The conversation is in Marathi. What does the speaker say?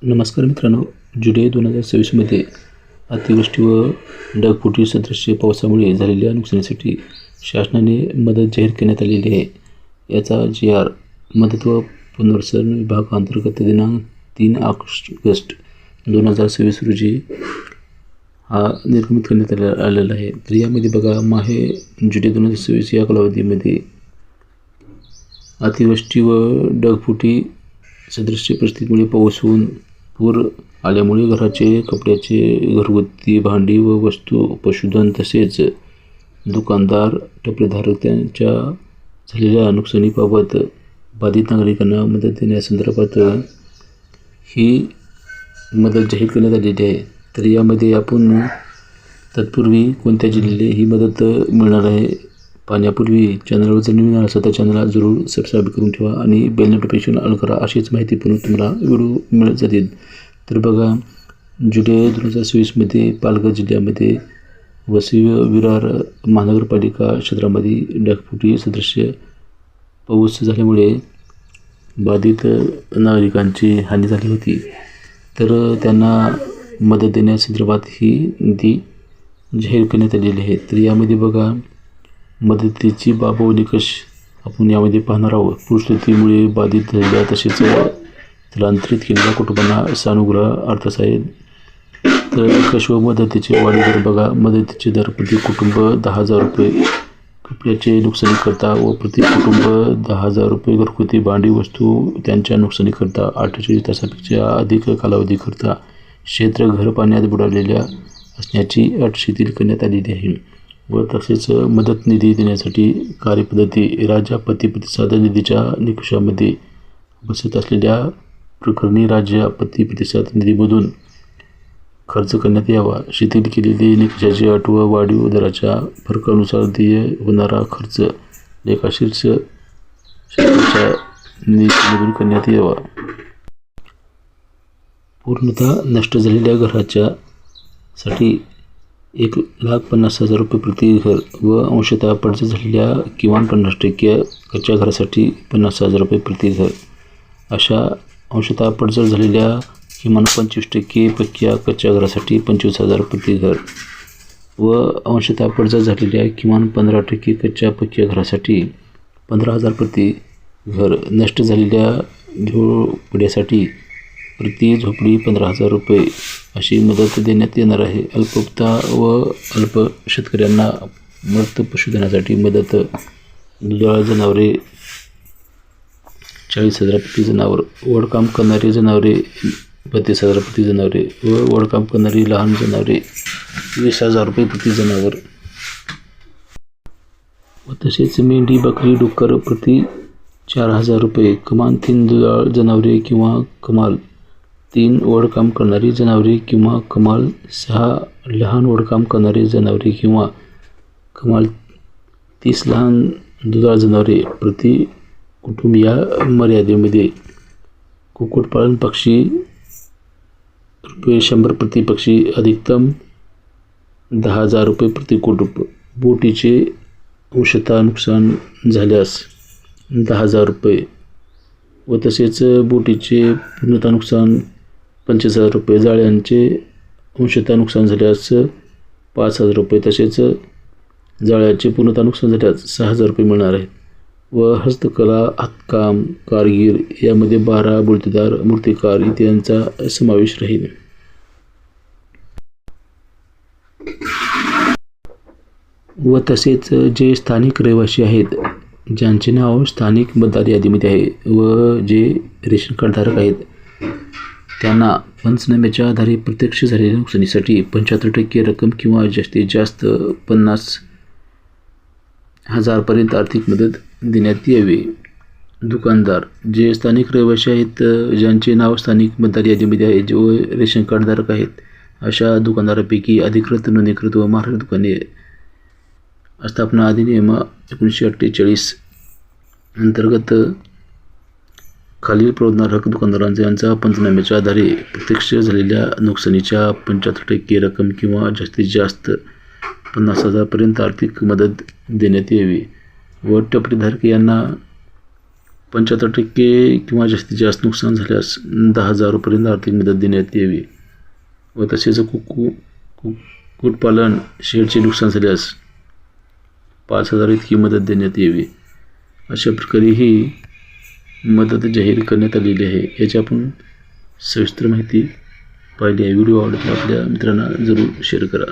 नमस्कार मित्रांनो, जुलै 2026मध्ये अतिवृष्टी व ढगफुटी सदृश्य पावसामुळे झालेल्या नुकसानीसाठी शासनाने मदत जाहीर करण्यात आलेली आहे. याचा जी.आर. मदत व पुनर्वसन विभागाअंतर्गत दिनांक 3 ऑगस्ट 2026 रोजी हा निर्गमित करण्यात आलेला आहे. तर यामध्ये बघा, माहे जुलै 2026 या कालावधीमध्ये अतिवृष्टी व ढगफुटी सदृश्य परिस्थितीमुळे पाऊस होऊन पूर आल्यामुळे घराचे, कपड्याचे, घरगुती भांडी व वस्तू, पशुधन तसेच दुकानदार, टपरीधारक यांच्या झालेल्या नुकसानीबाबत बाधित नागरिकांना मदत देण्यासंदर्भात ही मदत जाहीर करण्यात आलेली आहे. तर यामध्ये आपण तत्पूर्वी कोणत्या जिल्ह्याला ही मदत मिळणार आहे पाहण्यापूर्वी चॅनलवर जर नवीन असेल तर चॅनलला जरूर सबस्क्राईब करून ठेवा आणि बेल नोटिफिकेशन ऑल करा. अशीच माहिती पण तुम्हाला व्हिडिओ मिळत जातील. तर बघा, जुलै 2026मध्ये पालघर जिल्ह्यामध्ये वसई व विरार महानगरपालिका क्षेत्रामध्ये ढगफुटी सदृश्य पाऊस झाल्यामुळे बाधित नागरिकांची हानी झाली होती. तर त्यांना मदत देण्यासंदर्भात ही निधी जाहीर करण्यात आलेली आहे. तर यामध्ये बघा, मदतीची बाब व निकष आपण यामध्ये पाहणार आहोत. पूरस्थितीमुळे बाधित झालेल्या तसेच स्थलांतरित केलेल्या कुटुंबांना सानुग्रह अर्थसहाय्य. तर निकष व मदतीचे वाढीव दर बघा, मदतीचे दर प्रति कुटुंब 10,000 रुपये कपड्याचे नुकसानीकरता व प्रति कुटुंब 10,000 रुपये घरगुती भांडी वस्तू त्यांच्या नुकसानीकरता 48 तासापेक्षा अधिक कालावधीकरता क्षेत्र घर पाण्यात बुडालेल्या असण्याची अट शिथिल करण्यात आलेली आहे. व तसेच मदत निधी देण्यासाठी कार्यपद्धती राज्य आपत्ती प्रतिसाद निधीच्या निकषामध्ये बसत असलेल्या प्रकरणी राज्य आपत्ती प्रतिसाद निधीमधून खर्च करण्यात यावा. शिथिल केलेली निकषाची अट व वाढीव दराच्या फरकानुसार देय होणारा खर्च लेखाशीर्ष शासनाच्या निधीमधून करण्यात यावा. पूर्णतः नष्ट झालेल्या घराच्या साठी 1,50,000 रुपये प्रति घर व अंशतः पडझड झालेल्या किमान 50% कच्च्या घरासाठी 50,000 रुपये प्रति घर. अशा अंशतः पडझड झालेल्या किमान 25% पक्क्या कच्च्या घरासाठी 25,000 प्रति घर व अंशतः पडझड झालेल्या किमान 15% कच्च्या पक्क्या घरासाठी 15,000 प्रति घर. नष्ट झालेल्या झोपड्यासाठी प्रति झोपडी 15,000 रुपये अशी मदत देण्यात येणार आहे. अल्पभूता व अल्प शेतकऱ्यांना मृत पशुधनासाठी मदत. दुधाळ जनावरे 40,000 प्रति जनावर. वडकाम करणारी जनावरे 32,000 प्रति जनावरे व वडकाम करणारी लहान जनावरे 20,000 रुपये प्रति जनावर. व तसेच मेंढी, बकरी, डुक्कर प्रति 4,000 रुपये. कमाल 3 दुधाळ जनावरे किंवा कमाल 3 वडकाम करणारी जनावरे किंवा कमाल 6 लहान वडकाम करणारी जनावरे किंवा कमाल 30 लहान दुधाळ जनावरे प्रति कुटुंब या मर्यादेमध्ये. कुक्कुटपालन पक्षी ₹100 प्रति पक्षी. अधिकतम 10,000 रुपये प्रति कुटुंब. बोटीचे अंशतः नुकसान झाल्यास 10,000 रुपये व तसेच बोटीचे पूर्णतः नुकसान 25,000 रुपये. जाळ्यांचे अंशतः नुकसान झाल्यास 5,000 रुपये तसेच जाळ्याचे पूर्णतः नुकसान झाल्यास 6,000 रुपये मिळणार आहेत. व हस्तकला, हातकाम, कारगिर यामध्ये 12 बोलतेदार, मूर्तिकार इत्यादींचा समावेश राहील. व तसेच जे स्थानिक रहिवासी आहेत, ज्यांचे नाव स्थानिक मतदार यादीमध्ये आहे व जे रेशन कार्ड धारक आहेत, त्यांना पंचनाम्याच्या आधारे प्रत्यक्ष झालेल्या नुकसानीसाठी 75% रक्कम किंवा जास्तीत जास्त 50,000 पर्यंत आर्थिक मदत देण्यात यावी. दुकानदार जे स्थानिक रहिवासी आहेत, ज्यांचे नाव स्थानिक मतदार यादीमध्ये आहे व रेशन कार्ड धारक आहेत, अशा दुकानदारापैकी अधिकृत, नोंदणीकृत व महाराष्ट्र दुकाने स्थापना अधिनियम 1948 अंतर्गत खालील प्रवर्तनार्ह दुकानदारांचा यांचा पंचनाम्याच्या आधारे प्रत्यक्ष झालेल्या नुकसानीच्या 75% रक्कम किंवा जास्तीत जास्त 50,000 पर्यंत आर्थिक मदत देण्यात यावी. व टपरीधारक यांना 75% किंवा जास्तीत जास्त नुकसान झाल्यास 10,000 रुपयांपर्यंत आर्थिक मदत देण्यात यावी व तसेच कुक्कुटपालन शेडचे नुकसान झाल्यास 5,000 इतकी मदत देण्यात यावी. अशा प्रकारे ही मदत जाहीर करण्यात आलेली आहे. याची आपण सविस्तर माहिती पाहिली आहे. व्हिडिओ आवडला आपल्या मित्रांना जरूर शेअर करा.